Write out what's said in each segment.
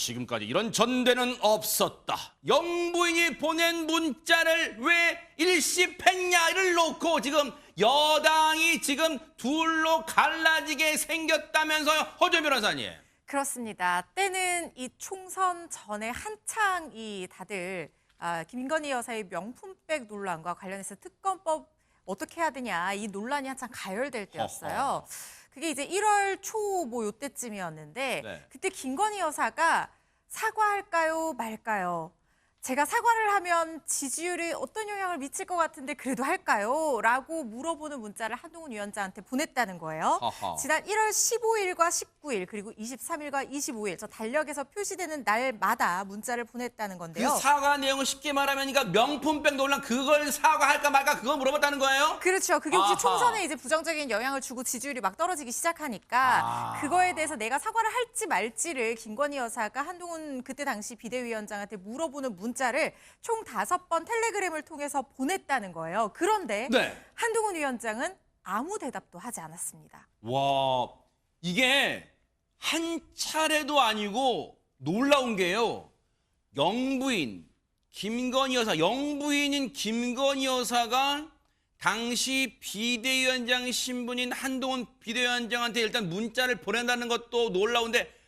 지금까지 이런 전대는 없었다. 영부인이 보낸 문자를 왜 일시했냐를 놓고 지금 여당이 지금 둘로 갈라지게 생겼다면서요, 허준 변호사님. 그렇습니다. 때는 이 총선 전에 한창 이 다들 김건희 여사의 명품백 논란과 관련해서 특검법 어떻게 해야 되냐 이 논란이 한창 가열될 때였어요. 그게 이제 1월 초 뭐 요때쯤이었는데 네. 그때 김건희 여사가 사과할까요 말까요? 제가 사과를 하면 지지율이 어떤 영향을 미칠 것 같은데 그래도 할까요? 라고 물어보는 문자를 한동훈 위원장한테 보냈다는 거예요. 허허. 지난 1월 15일과 19일 그리고 23일과 25일 저 달력에서 표시되는 날마다 문자를 보냈다는 그 건데요. 사과 내용을 쉽게 말하면 그러니까 명품백 논란 그걸 사과할까 말까 그걸 물어봤다는 거예요? 그렇죠. 그게 혹시 아하. 총선에 이제 부정적인 영향을 주고 지지율이 막 떨어지기 시작하니까 그거에 대해서 내가 사과를 할지 말지를 김건희 여사가 한동훈 그때 당시 비대위원장한테 물어보는 문자를 총 5번 텔레그램을 통해서 보냈다는 거예요. 그런데 네. 한동훈 위원장은 아무 대답도 하지 않았습니다. 와, 이게 한 차례도 아니고 놀라운 게요. 영부인, 김건희 여사, 영부인인 김건희 여사가 당시 비대위원장 신분인 한동훈 비대위원장한테 일단 문자를 보낸다는 것도 놀라운데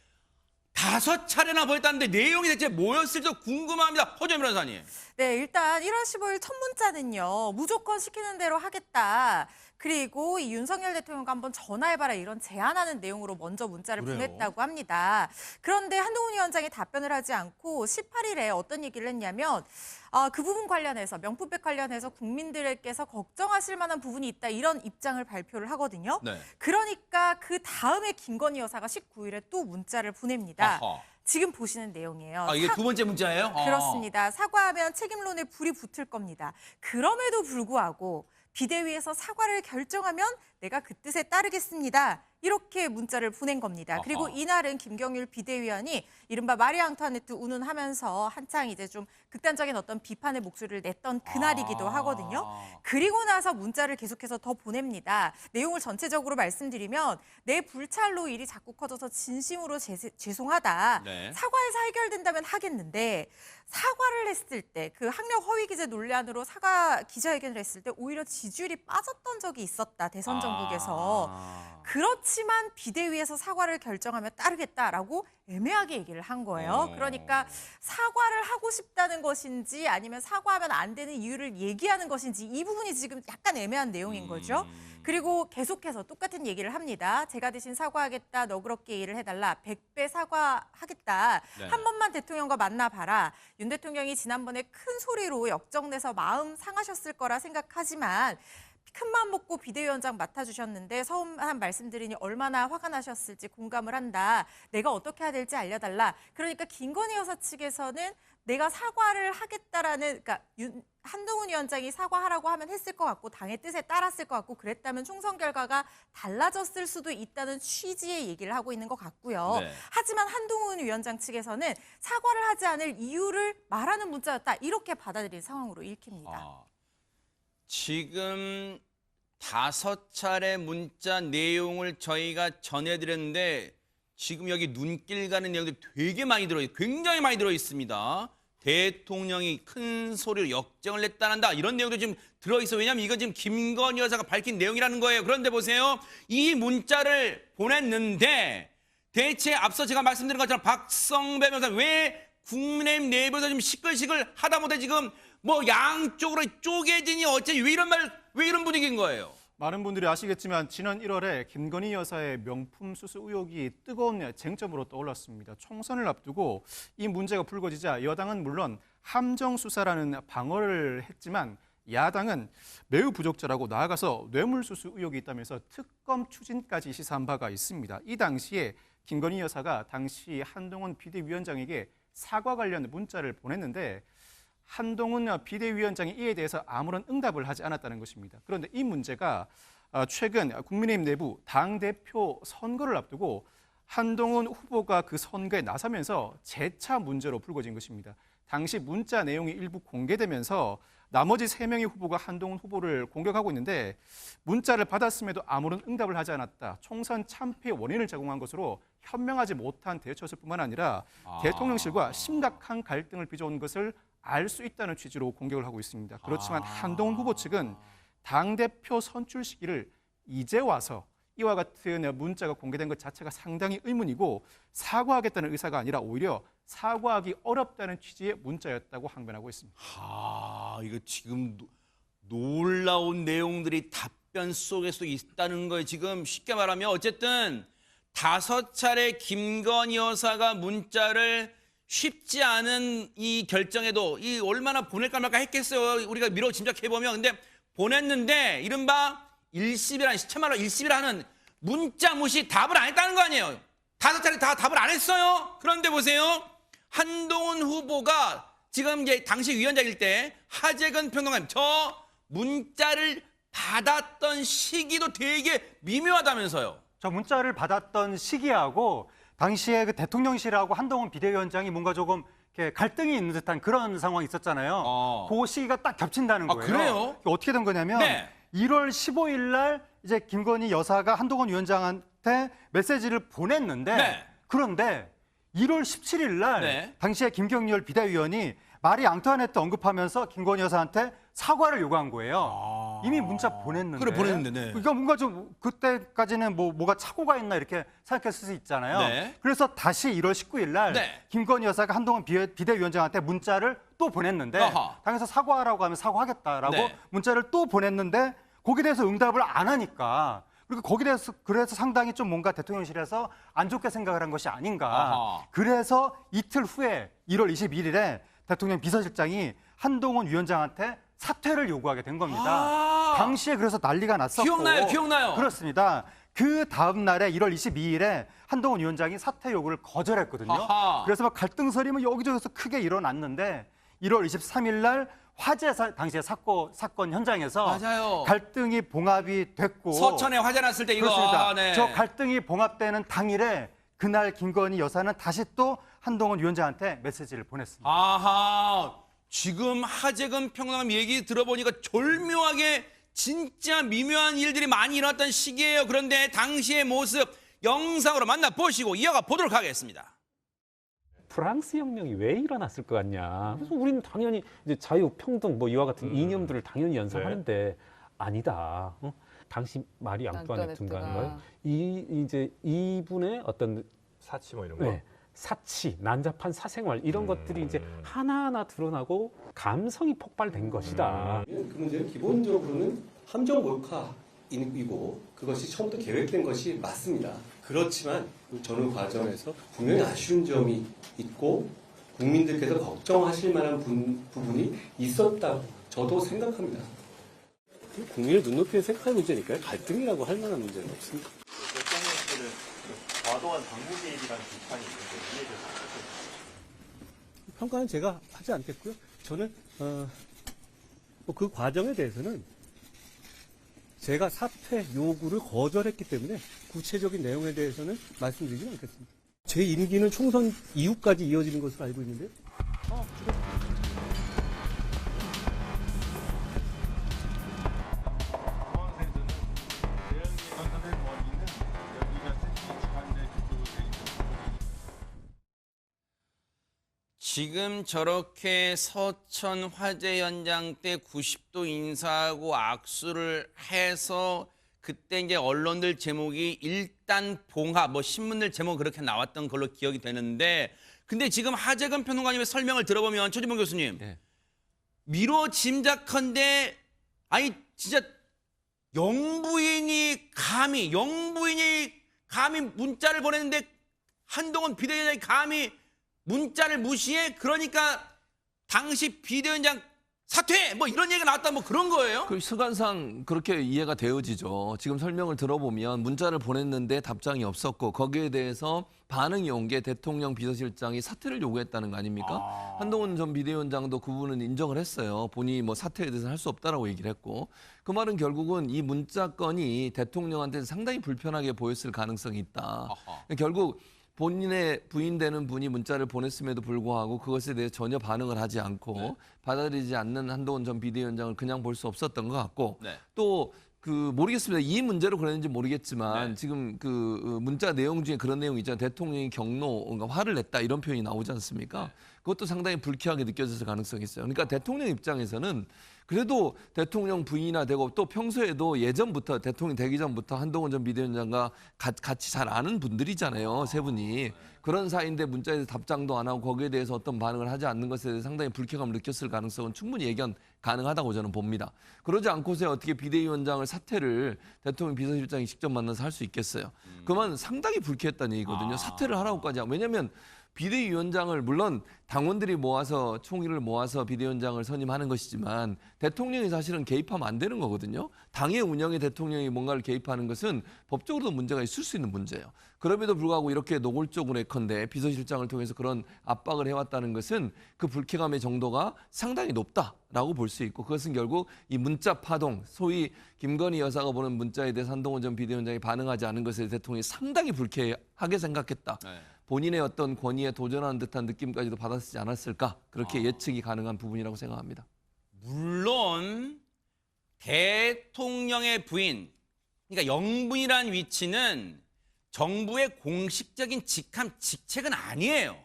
5차례나 보냈다는데 내용이 대체 뭐였을지 궁금합니다. 허준 변호사님. 네, 일단 1월 15일 첫 문자는요. 무조건 시키는 대로 하겠다. 그리고 이 윤석열 대통령과 한번 전화해봐라 이런 제안하는 내용으로 먼저 문자를 그래요? 보냈다고 합니다. 그런데 한동훈 위원장이 답변을 하지 않고 18일에 어떤 얘기를 했냐면 그 부분 관련해서 명품백 관련해서 국민들께서 걱정하실 만한 부분이 있다 이런 입장을 발표를 하거든요. 네. 그러니까 그 다음에 김건희 여사가 19일에 또 문자를 보냅니다. 아하. 지금 보시는 내용이에요. 이게 두 번째 문자예요? 그렇습니다. 사과하면 책임론에 불이 붙을 겁니다. 그럼에도 불구하고 비대위에서 사과를 결정하면 내가 그 뜻에 따르겠습니다. 이렇게 문자를 보낸 겁니다. 그리고 이날은 김경률 비대위원이 이른바 마리 앙투아네트 운운하면서 한창 이제 좀 극단적인 어떤 비판의 목소리를 냈던 그날이기도 하거든요. 그리고 나서 문자를 계속해서 더 보냅니다. 내용을 전체적으로 말씀드리면 내 불찰로 일이 자꾸 커져서 진심으로 죄송하다. 네. 사과해서 해결된다면 하겠는데 사과를 했을 때 그 학력 허위 기재 논란으로 사과 기자회견을 했을 때 오히려 지지율이 빠졌던 적이 있었다. 대선 전국에서. 그렇지만 비대위에서 사과를 결정하면 따르겠다라고 애매하게 얘기를 한 거예요. 그러니까 사과를 하고 싶다는 것인지 아니면 사과하면 안 되는 이유를 얘기하는 것인지 이 부분이 지금 약간 애매한 내용인 거죠. 그리고 계속해서 똑같은 얘기를 합니다. 제가 대신 사과하겠다. 너그럽게 일을 해달라. 100배 사과하겠다. 네. 한 번만 대통령과 만나봐라. 윤 대통령이 지난번에 큰 소리로 역정내서 마음 상하셨을 거라 생각하지만 큰 마음 먹고 비대위원장 맡아주셨는데 서운한 말씀드리니 얼마나 화가 나셨을지 공감을 한다. 내가 어떻게 해야 될지 알려달라. 그러니까 김건희 여사 측에서는 내가 사과를 하겠다라는 그러니까 한동훈 위원장이 사과하라고 하면 했을 것 같고 당의 뜻에 따랐을 것 같고 그랬다면 총선 결과가 달라졌을 수도 있다는 취지의 얘기를 하고 있는 것 같고요. 네. 하지만 한동훈 위원장 측에서는 사과를 하지 않을 이유를 말하는 문자였다. 이렇게 받아들인 상황으로 읽힙니다. 지금 5차례 문자 내용을 저희가 전해드렸는데 지금 여기 눈길 가는 내용들이 되게 많이 굉장히 많이 들어 있습니다. 대통령이 큰 소리로 역정을 냈다는다 이런 내용도 지금 들어있어. 왜냐하면 이건 지금 김건희 여사가 밝힌 내용이라는 거예요. 그런데 보세요. 이 문자를 보냈는데 대체 앞서 제가 말씀드린 것처럼 박성배 변호사 왜 국민의힘 내부에서 좀 시끌시끌 하다 못해 지금 뭐 양쪽으로 쪼개지니 어째 왜 이런 분위기인 거예요? 많은 분들이 아시겠지만 지난 1월에 김건희 여사의 명품 수수 의혹이 뜨거운 쟁점으로 떠올랐습니다. 총선을 앞두고 이 문제가 불거지자 여당은 물론 함정 수사라는 방어를 했지만 야당은 매우 부적절하고 나아가서 뇌물수수 의혹이 있다면서 특검 추진까지 시사한 바가 있습니다. 이 당시에 김건희 여사가 당시 한동훈 비대위원장에게 사과 관련 문자를 보냈는데 한동훈 비대위원장이 이에 대해서 아무런 응답을 하지 않았다는 것입니다. 그런데 이 문제가 최근 국민의힘 내부 당대표 선거를 앞두고 한동훈 후보가 그 선거에 나서면서 재차 문제로 불거진 것입니다. 당시 문자 내용이 일부 공개되면서 나머지 3명의 후보가 한동훈 후보를 공격하고 있는데 문자를 받았음에도 아무런 응답을 하지 않았다. 총선 참패 원인을 제공한 것으로 현명하지 못한 대처였을 뿐만 아니라 대통령실과 심각한 갈등을 빚어온 것을 알 수 있다는 취지로 공격을 하고 있습니다. 그렇지만 한동훈 후보 측은 당대표 선출 시기를 이제 와서 이와 같은 문자가 공개된 것 자체가 상당히 의문이고 사과하겠다는 의사가 아니라 오히려 사과하기 어렵다는 취지의 문자였다고 항변하고 있습니다. 이거 지금 놀라운 내용들이 답변 속에서 있다는 거예요. 지금 쉽게 말하면 어쨌든 5차례 김건희 여사가 문자를 쉽지 않은 이 결정에도 이 얼마나 보낼까 말까 했겠어요. 우리가 미뤄 짐작해보면. 근데 보냈는데 이른바 일십이라는 시체말로 일십이라는 문자 무시 답을 안 했다는 거 아니에요. 5차례 다 답을 안 했어요. 그런데 보세요. 한동훈 후보가 지금 이제 당시 위원장일 때 하재근 평론가님 저 문자를 받았던 시기도 되게 미묘하다면서요. 저 문자를 받았던 시기하고 당시에 그 대통령실하고 한동훈 비대위원장이 뭔가 조금 이렇게 갈등이 있는 듯한 그런 상황이 있었잖아요. 그 시기가 딱 겹친다는 거예요. 그래요? 어떻게 된 거냐면 네. 1월 15일 날 이제 김건희 여사가 한동훈 위원장한테 메시지를 보냈는데 네. 그런데 1월 17일 날 네. 당시에 김경열 비대위원이 마리 앙투아네트 언급하면서 김건희 여사한테 사과를 요구한 거예요. 이미 문자 보냈는데. 그래, 보냈는데, 네. 그러니까 뭔가 좀 그때까지는 뭐가 착오가 있나 이렇게 생각했을 수 있잖아요. 네. 그래서 다시 1월 19일 날 네. 김건희 여사가 한동훈 비대위원장한테 문자를 또 보냈는데 아하. 당에서 사과하라고 하면 사과하겠다라고 네. 문자를 또 보냈는데 거기에 대해서 응답을 안 하니까 그리고 거기에 대해서 그래서 상당히 좀 뭔가 대통령실에서 안 좋게 생각을 한 것이 아닌가. 아하. 그래서 이틀 후에 1월 21일에 대통령 비서실장이 한동훈 위원장한테 사퇴를 요구하게 된 겁니다. 당시에 그래서 난리가 났었고. 기억나요. 그렇습니다. 그 다음 날에 1월 22일에 한동훈 위원장이 사퇴 요구를 거절했거든요. 아하. 그래서 막 갈등설이 뭐 여기저기서 크게 일어났는데 1월 23일 날 화재 당시에 사건 현장에서 맞아요. 갈등이 봉합이 됐고 서천에 화재 났을 때 이거 그렇습니다. 네. 저 갈등이 봉합되는 당일에 그날 김건희 여사는 다시 또 한동훈 위원장한테 메시지를 보냈습니다. 아하, 지금 하재근 평론가님 얘기 들어보니까 절묘하게 진짜 미묘한 일들이 많이 일어났던 시기예요. 그런데 당시의 모습 영상으로 만나보시고 이어가 보도록 하겠습니다. 프랑스 혁명이 왜 일어났을 것 같냐. 그래서 우리는 당연히 이제 자유, 평등 뭐 이와 같은 이념들을 당연히 연상하는데 아니다. 당시 마리 앙뚜아네트인가요? 이제 이분의 어떤 사치 뭐 이런 거. 네, 사치, 난잡한 사생활 이런 것들이 이제 하나하나 드러나고 감성이 폭발된 것이다. 그 문제는 기본적으로는 함정 몰카이고 그것이 처음부터 계획된 것이 맞습니다. 그렇지만 저는 과정에서 분명히 아쉬운 점이 있고 국민들께서 걱정하실 만한 부분이 있었다고 저도 생각합니다. 국민의 눈높이에 생각할 문제니까요. 갈등이라고 할 만한 문제는 없습니다. 대통령실은 과도한 당무 개입이라는 비판이 있는데 이에 대해서 어떻게 평가는 제가 하지 않겠고요. 저는 그 과정에 대해서는 제가 사퇴 요구를 거절했기 때문에 구체적인 내용에 대해서는 말씀드리지 않겠습니다. 제 임기는 총선 이후까지 이어지는 것으로 알고 있는데요. 지금 저렇게 서천 화재 현장 때 90도 인사하고 악수를 해서 그때 이제 언론들 제목이 일단 봉합, 뭐 신문들 제목 그렇게 나왔던 걸로 기억이 되는데 근데 지금 하재근 평론가님의 설명을 들어보면 최진봉 교수님 미뤄 짐작컨대 아니 진짜 영부인이 감히 문자를 보냈는데 한동훈 비대위원장이 감히 문자를 무시해? 그러니까 당시 비대위원장 사퇴! 뭐 이런 얘기가 나왔다 뭐 그런 거예요? 그 시간상 그렇게 이해가 되어지죠. 지금 설명을 들어보면 문자를 보냈는데 답장이 없었고 거기에 대해서 반응이 온 게 대통령 비서실장이 사퇴를 요구했다는 거 아닙니까? 한동훈 전 비대위원장도 그 부분은 인정을 했어요. 본인이 뭐 사퇴에 대해서는 할 수 없다라고 얘기를 했고 그 말은 결국은 이 문자 건이 대통령한테 상당히 불편하게 보였을 가능성이 있다. 결국 본인의 부인되는 분이 문자를 보냈음에도 불구하고 그것에 대해 전혀 반응을 하지 않고 받아들이지 않는 한동훈 전 비대위원장을 그냥 볼 수 없었던 것 같고 또 모르겠습니다. 이 문제로 그랬는지 모르겠지만 지금 그 문자 내용 중에 그런 내용이 있잖아요. 대통령이 경로, 그러니까 화를 냈다 이런 표현이 나오지 않습니까? 그것도 상당히 불쾌하게 느껴졌을 가능성이 있어요. 그러니까 대통령 입장에서는 그래도 대통령 부인이나 되고 또 평소에도 예전부터 대통령 되기 전부터 한동훈 전 비대위원장과 같이 잘 아는 분들이잖아요. 세 분이. 그런 사이인데 문자에 대해서 답장도 안 하고 거기에 대해서 어떤 반응을 하지 않는 것에 대해서 상당히 불쾌감을 느꼈을 가능성은 충분히 예견 가능하다고 저는 봅니다. 그러지 않고서 어떻게 비대위원장을 사퇴를 대통령 비서실장이 직접 만나서 할 수 있겠어요. 그만 상당히 불쾌했다는 얘기거든요. 사퇴를 하라고까지 하고. 왜냐하면 비대위원장을 물론 당원들이 모아서 총의를 모아서 비대위원장을 선임하는 것이지만 대통령이 사실은 개입하면 안 되는 거거든요. 당의 운영에 대통령이 뭔가를 개입하는 것은 법적으로도 문제가 있을 수 있는 문제예요. 그럼에도 불구하고 이렇게 노골적으로 예컨대 비서실장을 통해서 그런 압박을 해왔다는 것은 그 불쾌감의 정도가 상당히 높다라고 볼 수 있고 그것은 결국 이 문자 파동, 소위 김건희 여사가 보낸 문자에 대해서 한동훈 전 비대위원장이 반응하지 않은 것에 대통령이 상당히 불쾌하게 생각했다. 본인의 어떤 권위에 도전하는 듯한 느낌까지도 받았지 않았을까 그렇게 예측이 가능한 부분이라고 생각합니다. 물론 대통령의 부인, 그러니까 영부인이라는 위치는 정부의 공식적인 직책은 아니에요.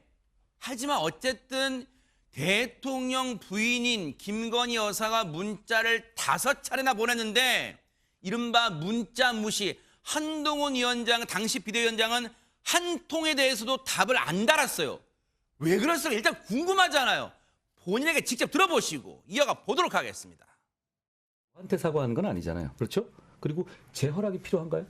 하지만 어쨌든 대통령 부인인 김건희 여사가 문자를 5차례나 보냈는데 이른바 문자 무시, 한동훈 위원장, 당시 비대위원장은 한 통에 대해서도 답을 안 달았어요. 왜 그랬을까? 일단 궁금하잖아요. 본인에게 직접 들어보시고 이어가 보도록 하겠습니다. 저한테 사과하는 건 아니잖아요. 그렇죠? 그리고 제 허락이 필요한가요?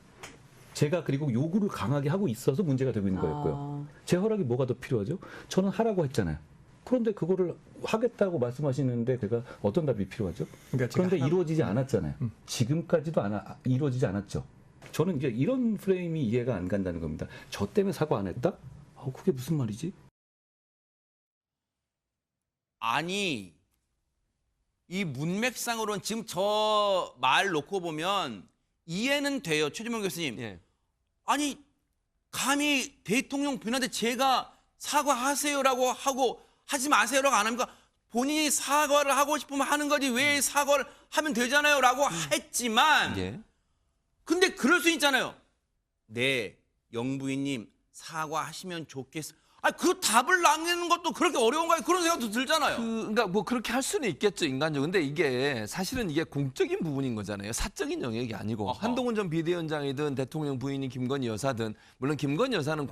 제가 그리고 요구를 강하게 하고 있어서 문제가 되고 있는 거였고요. 제 허락이 뭐가 더 필요하죠? 저는 하라고 했잖아요. 그런데 그거를 하겠다고 말씀하시는데 제가 어떤 답이 필요하죠? 그런데 이루어지지 않았잖아요. 지금까지도 이루어지지 않았죠. 저는 이제 이런 프레임이 이해가 안 간다는 겁니다. 저 때문에 사과 안 했다? 그게 무슨 말이지? 아니, 이 문맥상으로는 지금 저 말 놓고 보면 이해는 돼요. 최주명 교수님. 예. 아니, 감히 대통령 부인한테 제가 사과하세요라고 하고 하지 마세요라고 안 합니까? 본인이 사과를 하고 싶으면 하는 거지 왜 사과를 하면 되잖아요라고 했지만 예. 근데 그럴 수 있잖아요. 네, 영부인님 사과하시면 좋겠어. 그 답을 남기는 것도 그렇게 어려운가요? 그런 생각도 들잖아요. 그러니까 뭐 그렇게 할 수는 있겠죠, 인간적으로. 근데 이게 사실은 이게 공적인 부분인 거잖아요. 사적인 영역이 아니고. 한동훈 전 비대위원장이든 대통령 부인인 김건희 여사든 물론 김건희 여사는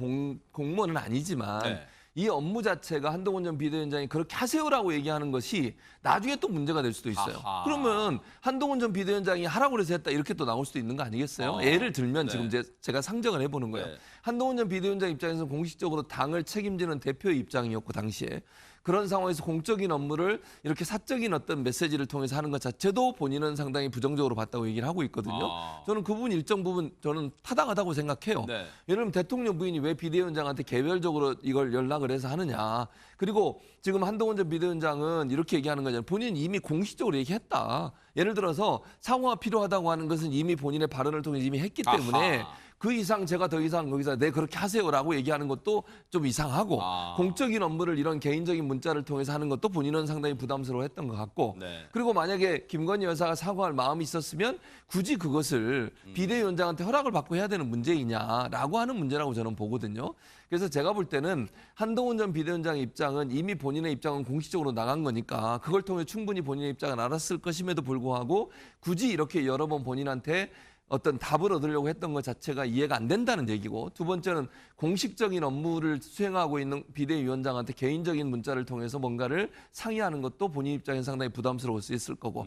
공무원은 아니지만 이 업무 자체가 한동훈 전 비대위원장이 그렇게 하세요라고 얘기하는 것이 나중에 또 문제가 될 수도 있어요. 그러면 한동훈 전 비대위원장이 하라고 그래서 했다 이렇게 또 나올 수도 있는 거 아니겠어요? 예를 들면 지금 제가 상정을 해보는 거예요. 한동훈 전 비대위원장 입장에서는 공식적으로 당을 책임지는 대표의 입장이었고 당시에. 그런 상황에서 공적인 업무를 이렇게 사적인 어떤 메시지를 통해서 하는 것 자체도 본인은 상당히 부정적으로 봤다고 얘기를 하고 있거든요. 저는 그 부분 일정 부분 저는 타당하다고 생각해요. 예를 들면 대통령 부인이 왜 비대위원장한테 개별적으로 이걸 연락을 해서 하느냐. 그리고 지금 한동훈 전 비대위원장은 이렇게 얘기하는 거잖아요. 본인은 이미 공식적으로 얘기했다. 예를 들어서 사과가 필요하다고 하는 것은 이미 본인의 발언을 통해 이미 했기 때문에 그 이상 제가 더 이상 거기서 네 그렇게 하세요라고 얘기하는 것도 좀 이상하고 공적인 업무를 이런 개인적인 문자를 통해서 하는 것도 본인은 상당히 부담스러워했던 것 같고 그리고 만약에 김건희 여사가 사과할 마음이 있었으면 굳이 그것을 비대위원장한테 허락을 받고 해야 되는 문제이냐라고 하는 문제라고 저는 보거든요. 그래서 제가 볼 때는 한동훈 전 비대위원장의 입장은 이미 본인의 입장은 공식적으로 나간 거니까 그걸 통해 충분히 본인의 입장을 알았을 것임에도 불구하고 굳이 이렇게 여러 번 본인한테 어떤 답을 얻으려고 했던 것 자체가 이해가 안 된다는 얘기고 두 번째는 공식적인 업무를 수행하고 있는 비대위원장한테 개인적인 문자를 통해서 뭔가를 상의하는 것도 본인 입장에서 상당히 부담스러울 수 있을 거고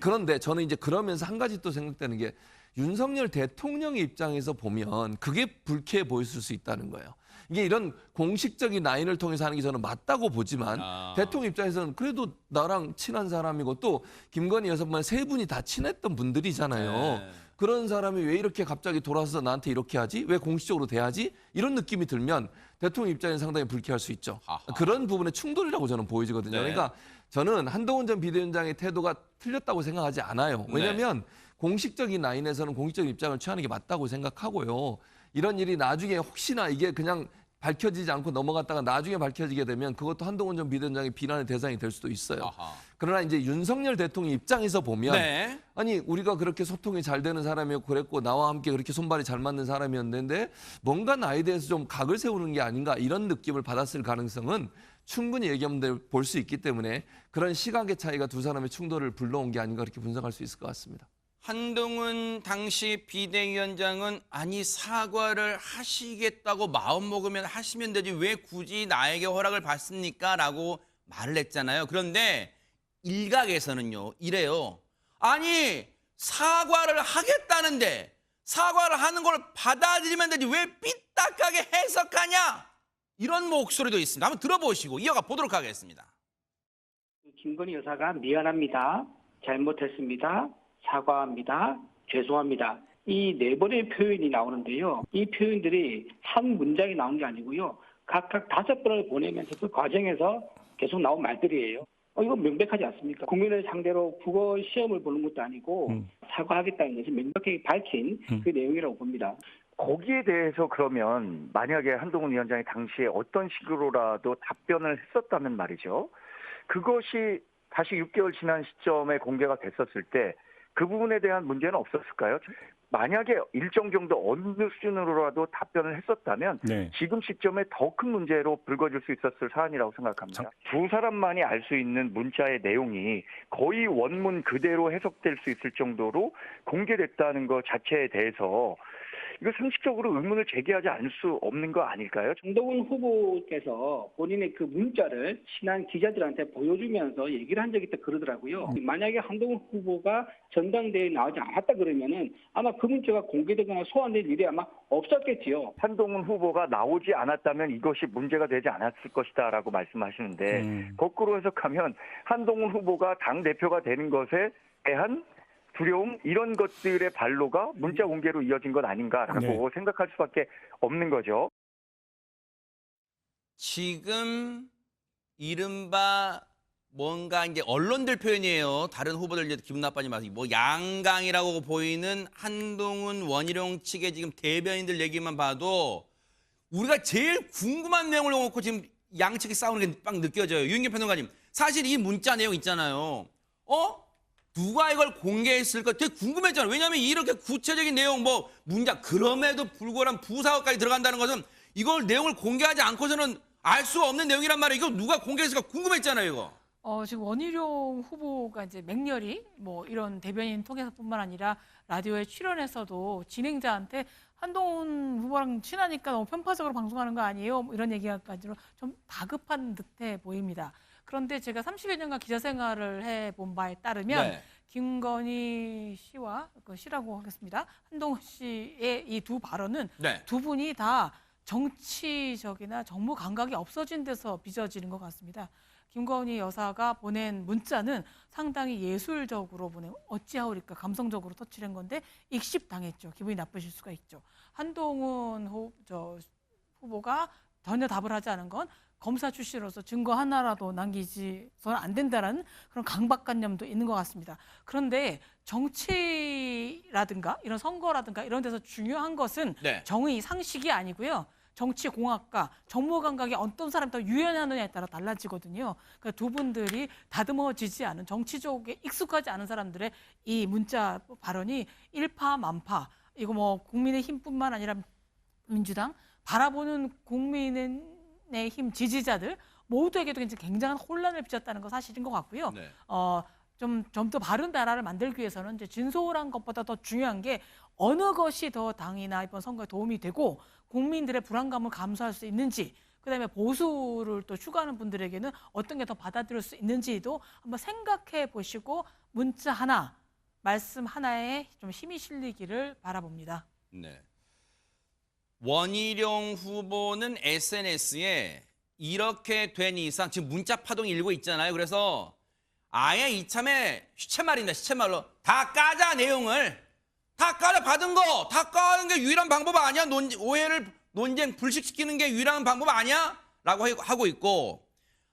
그런데 저는 이제 그러면서 한 가지 또 생각되는 게 윤석열 대통령의 입장에서 보면 그게 불쾌해 보였을 수 있다는 거예요. 이게 이런 공식적인 라인을 통해서 하는 게 저는 맞다고 보지만 대통령 입장에서는 그래도 나랑 친한 사람이고 또 김건희 여사만 세 분이 다 친했던 분들이잖아요. 그런 사람이 왜 이렇게 갑자기 돌아서 나한테 이렇게 하지? 왜 공식적으로 대하지? 이런 느낌이 들면 대통령 입장에서 상당히 불쾌할 수 있죠. 그런 부분의 충돌이라고 저는 보여지거든요. 그러니까 저는 한동훈 전 비대위원장의 태도가 틀렸다고 생각하지 않아요. 왜냐하면 공식적인 라인에서는 공식적인 입장을 취하는 게 맞다고 생각하고요. 이런 일이 나중에 혹시나 이게 그냥 밝혀지지 않고 넘어갔다가 나중에 밝혀지게 되면 그것도 한동훈 전 비대위원장의 비난의 대상이 될 수도 있어요. 아하. 그러나 이제 윤석열 대통령 입장에서 보면 네. 아니 우리가 그렇게 소통이 잘 되는 사람이었고 그랬고 나와 함께 그렇게 손발이 잘 맞는 사람이었는데 뭔가 나에 대해서 좀 각을 세우는 게 아닌가 이런 느낌을 받았을 가능성은 충분히 얘기하면 볼 수 있기 때문에 그런 시각의 차이가 두 사람의 충돌을 불러온 게 아닌가 그렇게 분석할 수 있을 것 같습니다. 한동훈 당시 비대위원장은 아니 사과를 하시겠다고 마음먹으면 하시면 되지 왜 굳이 나에게 허락을 받습니까? 라고 말을 했잖아요. 그런데 일각에서는요. 이래요. 아니 사과를 하겠다는데 사과를 하는 걸 받아들이면 되지 왜 삐딱하게 해석하냐? 이런 목소리도 있습니다. 한번 들어보시고 이어가 보도록 하겠습니다. 김건희 여사가 미안합니다. 잘못했습니다. 사과합니다. 죄송합니다. 이 네 번의 표현이 나오는데요. 이 표현들이 한 문장이 나온 게 아니고요. 각각 5번을 보내면서 그 과정에서 계속 나온 말들이에요. 이거 명백하지 않습니까? 국민을 상대로 국어 시험을 보는 것도 아니고 사과하겠다는 것을 명백하게 밝힌 그 내용이라고 봅니다. 거기에 대해서 그러면 만약에 한동훈 위원장이 당시에 어떤 식으로라도 답변을 했었다면 말이죠. 그것이 다시 6개월 지난 시점에 공개가 됐었을 때 그 부분에 대한 문제는 없었을까요? 만약에 일정 정도 어느 수준으로라도 답변을 했었다면 네. 지금 시점에 더 큰 문제로 불거질 수 있었을 사안이라고 생각합니다. 두 사람만이 알 수 있는 문자의 내용이 거의 원문 그대로 해석될 수 있을 정도로 공개됐다는 것 자체에 대해서 이거 상식적으로 의문을 제기하지 않을 수 없는 거 아닐까요? 정동훈 후보께서 본인의 그 문자를 친한 기자들한테 보여주면서 얘기를 한 적이 있다 그러더라고요. 만약에 한동훈 후보가 전당대회에 나오지 않았다 그러면은 아마 그 문자가 공개되거나 소환될 일이 아마 없었겠지요. 한동훈 후보가 나오지 않았다면 이것이 문제가 되지 않았을 것이다라고 말씀하시는데 거꾸로 해석하면 한동훈 후보가 당대표가 되는 것에 대한 두려움 이런 것들의 반로가 문자 공개로 이어진 것 아닌가라고 생각할 수밖에 없는 거죠. 지금 이른바 뭔가 이제 언론들 표현이에요. 다른 후보들 이제 기분 나빠지 마세요. 뭐 양강이라고 보이는 한동훈 원희룡 측의 지금 대변인들 얘기만 봐도 우리가 제일 궁금한 내용을 놓고 지금 양측이 싸우는 게 막 느껴져요. 유인경 평론가님, 사실 이 문자 내용 있잖아요. 누가 이걸 공개했을까 되게 궁금했잖아요. 왜냐하면 이렇게 구체적인 내용 뭐 문자 그럼에도 불구하고 부사어까지 들어간다는 것은 이걸 내용을 공개하지 않고서는 알 수 없는 내용이란 말이에요. 이거 누가 공개했을까 궁금했잖아요, 이거. 지금 원희룡 후보가 이제 맹렬히 뭐 이런 대변인 통해서뿐만 아니라 라디오에 출연해서도 진행자한테 한동훈 후보랑 친하니까 너무 편파적으로 방송하는 거 아니에요? 뭐 이런 얘기까지로 좀 다급한 듯해 보입니다. 그런데 제가 30여 년간 기자 생활을 해본 바에 따르면 김건희 씨와 씨라고 하겠습니다. 한동훈 씨의 이 두 발언은 두 분이 다 정치적이나 정무 감각이 없어진 데서 빚어지는 것 같습니다. 김건희 여사가 보낸 문자는 상당히 예술적으로 보낸 어찌하오리까 감성적으로 터치한 건데 익십당했죠. 기분이 나쁘실 수가 있죠. 한동훈 후보가 전혀 답을 하지 않은 건 검사 출신으로서 증거 하나라도 남기지서는 안 된다라는 그런 강박관념도 있는 것 같습니다. 그런데 정치라든가 이런 선거라든가 이런 데서 중요한 것은 정의, 상식이 아니고요. 정치공학과, 정무감각이 어떤 사람이 더 유연하느냐에 따라 달라지거든요. 그러니까 두 분들이 다듬어지지 않은 정치 쪽에 익숙하지 않은 사람들의 이 문자 발언이 일파만파. 이거 뭐 국민의힘뿐만 아니라 민주당 바라보는 국민의힘 지지자들 모두에게도 굉장한 혼란을 빚었다는 건 사실인 것 같고요. 좀 더 바른 나라를 만들기 위해서는 이제 진솔한 것보다 더 중요한 게 어느 것이 더 당이나 이번 선거에 도움이 되고 국민들의 불안감을 감수할 수 있는지, 그다음에 보수를 또 추구하는 분들에게는 어떤 게 더 받아들일 수 있는지도 한번 생각해 보시고 문자 하나, 말씀 하나에 좀 힘이 실리기를 바라봅니다. 네. 원희룡 후보는 SNS에 이렇게 된 이상 지금 문자 파동이 일고 있잖아요. 그래서 아예 이참에 시쳇말입니다. 시쳇말로 다 까자 내용을 다 까자 받은 거 다 까는 게 유일한 방법 아니야? 오해를 논쟁 불식시키는 게 유일한 방법 아니야? 라고 하고 있고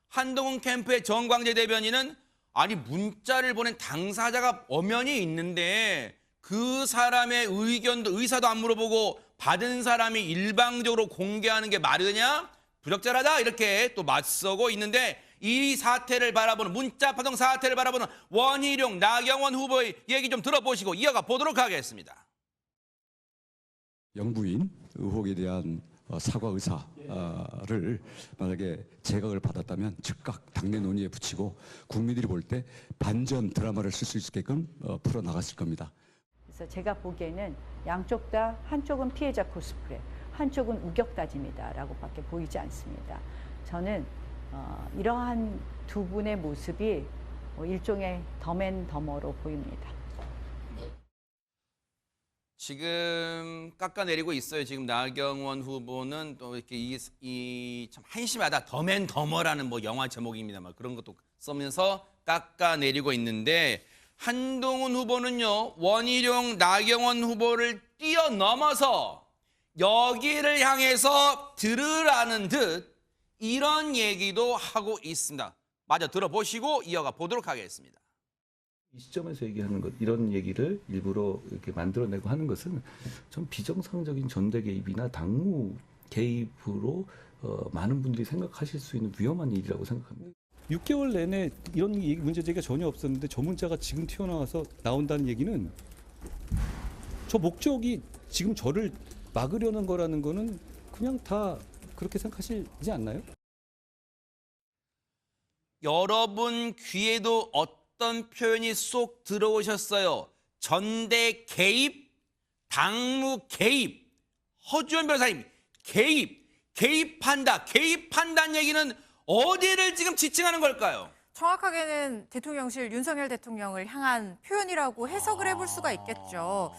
한동훈 캠프의 정광재 대변인은 아니 문자를 보낸 당사자가 엄연히 있는데 그 사람의 의견도 의사도 안 물어보고 받은 사람이 일방적으로 공개하는 게 말이냐? 부적절하다 이렇게 또 맞서고 있는데 이 사태를 바라보는 문자 파동 사태를 바라보는 원희룡 나경원 후보의 얘기 좀 들어보시고 이어가 보도록 하겠습니다. 영부인 의혹에 대한 사과 의사를 만약에 제각을 받았다면 즉각 당내 논의에 붙이고 국민들이 볼 때 반전 드라마를 쓸 수 있게끔 풀어나갔을 겁니다. 그래서 제가 보기에는 양쪽 다 한쪽은 피해자 코스프레, 한쪽은 우격다짐이다라고 밖에 보이지 않습니다. 저는 이러한 두 분의 모습이 일종의 덤앤더머로 보입니다. 지금 깎아내리고 있어요. 지금 나경원 후보는 또 이렇게 이 참 한심하다. 덤앤더머라는 뭐 영화 제목입니다만 그런 것도 쓰면서 깎아내리고 있는데 한동훈 후보는요. 원희룡 나경원 후보를 뛰어넘어서 여기를 향해서 들으라는 듯 이런 얘기도 하고 있습니다. 마저 들어보시고 이어가 보도록 하겠습니다. 이 시점에서 얘기하는 것, 이런 얘기를 일부러 이렇게 만들어내고 하는 것은 좀 비정상적인 전대 개입이나 당무 개입으로 많은 분들이 생각하실 수 있는 위험한 일이라고 생각합니다. 6개월 내내 이런 문제 제기가 전혀 없었는데 저 문자가 지금 튀어나와서 나온다는 얘기는 저 목적이 지금 저를 막으려는 거라는 거는 그냥 다 그렇게 생각하시지 않나요? 여러분 귀에도 어떤 표현이 쏙 들어오셨어요? 전대 개입, 당무 개입, 허주연 변호사님 개입한다는 얘기는 어디를 지금 지칭하는 걸까요? 정확하게는 대통령실 윤석열 대통령을 향한 표현이라고 해석을 해볼 수가 있겠죠.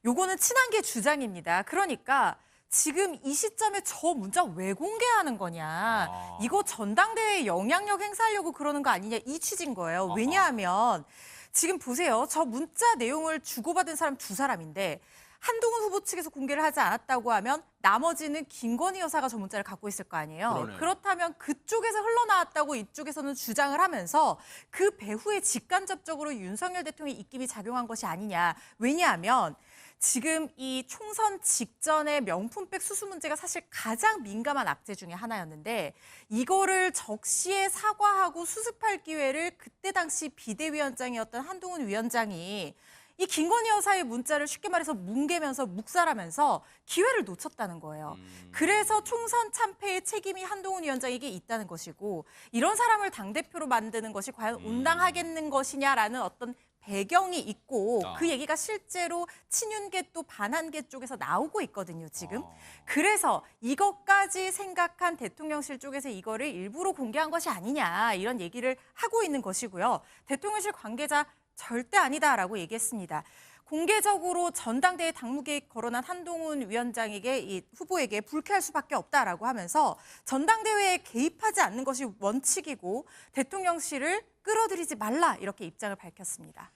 요거는 친한계 주장입니다. 그러니까 지금 이 시점에 저 문자 왜 공개하는 거냐. 이거 전당대회에 영향력 행사하려고 그러는 거 아니냐 이 취지인 거예요. 왜냐하면 지금 보세요. 저 문자 내용을 주고받은 사람 두 사람인데 한동훈 후보 측에서 공개를 하지 않았다고 하면 나머지는 김건희 여사가 저 문자를 갖고 있을 거 아니에요. 그러네요. 그렇다면 그쪽에서 흘러나왔다고 이쪽에서는 주장을 하면서 그 배후에 직간접적으로 윤석열 대통령의 입김이 작용한 것이 아니냐. 왜냐하면 지금 이 총선 직전에 명품백 수수 문제가 사실 가장 민감한 악재 중에 하나였는데 이거를 적시에 사과하고 수습할 기회를 그때 당시 비대위원장이었던 한동훈 위원장이 이 김건희 여사의 문자를 쉽게 말해서 뭉개면서 묵살하면서 기회를 놓쳤다는 거예요. 그래서 총선 참패의 책임이 한동훈 위원장에게 있다는 것이고 이런 사람을 당대표로 만드는 것이 과연 온당하겠는 것이냐라는 어떤 배경이 있고 그 얘기가 실제로 친윤계 또 반한계 쪽에서 나오고 있거든요, 지금. 그래서 이것까지 생각한 대통령실 쪽에서 이거를 일부러 공개한 것이 아니냐 이런 얘기를 하고 있는 것이고요. 대통령실 관계자 절대 아니다라고 얘기했습니다. 공개적으로 전당대회 당무 개입 거론한 한동훈 위원장에게 이 후보에게 불쾌할 수밖에 없다라고 하면서 전당대회에 개입하지 않는 것이 원칙이고 대통령실을 끌어들이지 말라 이렇게 입장을 밝혔습니다.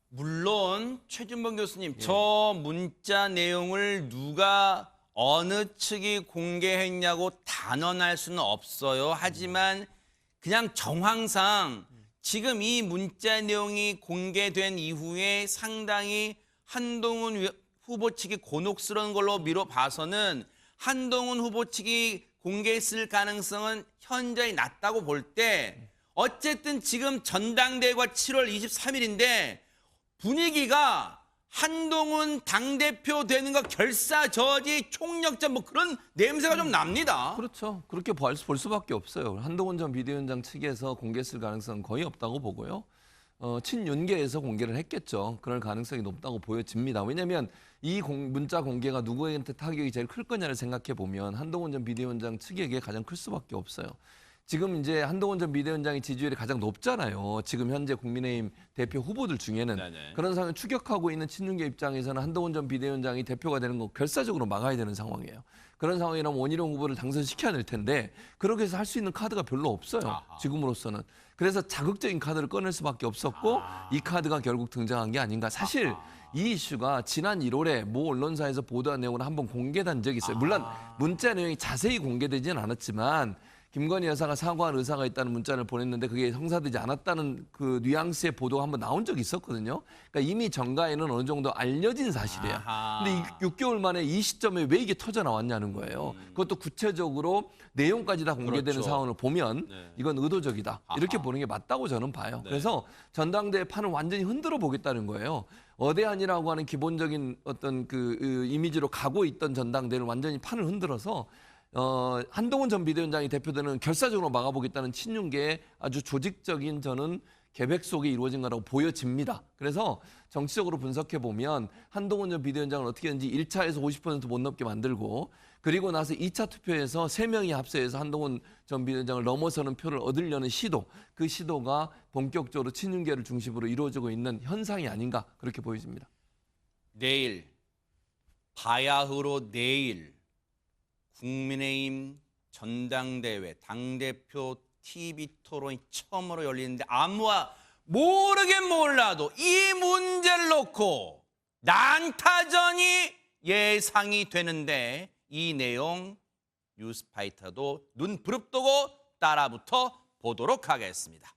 물론 최준범 교수님 저 문자 내용을 누가 어느 측이 공개했냐고 단언할 수는 없어요. 하지만 그냥 정황상 지금 이 문자 내용이 공개된 이후에 상당히 한동훈 후보 측이 곤혹스러운 걸로 미뤄 봐서는 한동훈 후보 측이 공개했을 가능성은 현저히 낮다고 볼 때 어쨌든 지금 전당대회가 7월 23일인데 분위기가 한동훈 당대표 되는 거 결사저지 총력전 뭐 그런 냄새가 좀 납니다. 그렇죠. 그렇게 볼 수밖에 없어요. 한동훈 전 비대위원장 측에서 공개했을 가능성은 거의 없다고 보고요. 친윤계에서 공개를 했겠죠. 그럴 가능성이 높다고 보여집니다. 왜냐하면 이 문자 공개가 누구한테 타격이 제일 클 거냐를 생각해 보면 한동훈 전 비대위원장 측에게 가장 클 수밖에 없어요. 지금 이제 한동훈 전 비대위원장의 지지율이 가장 높잖아요. 지금 현재 국민의힘 대표 후보들 중에는. 네네. 그런 상황을 추격하고 있는 친윤계 입장에서는 한동훈 전 비대위원장이 대표가 되는 거 결사적으로 막아야 되는 상황이에요. 그런 상황이라면 원희룡 후보를 당선시켜야 될 텐데 그렇게 해서 할 수 있는 카드가 별로 없어요. 지금으로서는. 그래서 자극적인 카드를 꺼낼 수밖에 없었고 이 카드가 결국 등장한 게 아닌가. 사실 이 이슈가 지난 1월에 모 언론사에서 보도한 내용을 한번 공개된 적이 있어요. 물론 문자 내용이 자세히 공개되지는 않았지만 김건희 여사가 사과할 의사가 있다는 문자를 보냈는데 그게 성사되지 않았다는 그 뉘앙스의 보도가 한번 나온 적이 있었거든요. 그러니까 이미 정가에는 어느 정도 알려진 사실이에요. 근데 6개월 만에 이 시점에 왜 이게 터져 나왔냐는 거예요. 그것도 구체적으로 내용까지 다 공개되는 그렇죠. 상황을 보면 이건 의도적이다. 이렇게 보는 게 맞다고 저는 봐요. 그래서 전당대회 판을 완전히 흔들어 보겠다는 거예요. 어대안이라고 하는 기본적인 어떤 그 이미지로 가고 있던 전당대회를 완전히 판을 흔들어서 한동훈 전 비대위원장이 대표되는 결사적으로 막아보겠다는 친윤계의 아주 조직적인 저는 계획 속에 이루어진 거라고 보여집니다. 그래서 정치적으로 분석해 보면 한동훈 전 비대위원장을 어떻게든지 1차에서 50% 못 넘게 만들고 그리고 나서 2차 투표에서 3명이 합세해서 한동훈 전 비대위원장을 넘어서는 표를 얻으려는 시도, 그 시도가 본격적으로 친윤계를 중심으로 이루어지고 있는 현상이 아닌가 그렇게 보여집니다. 내일 바야흐로 내일 국민의힘 전당대회 당대표 TV 토론이 처음으로 열리는데 아무와 모르긴 몰라도 이 문제를 놓고 난타전이 예상이 되는데 이 내용 뉴스파이터도 눈 부릅뜨고 따라붙어 보도록 하겠습니다.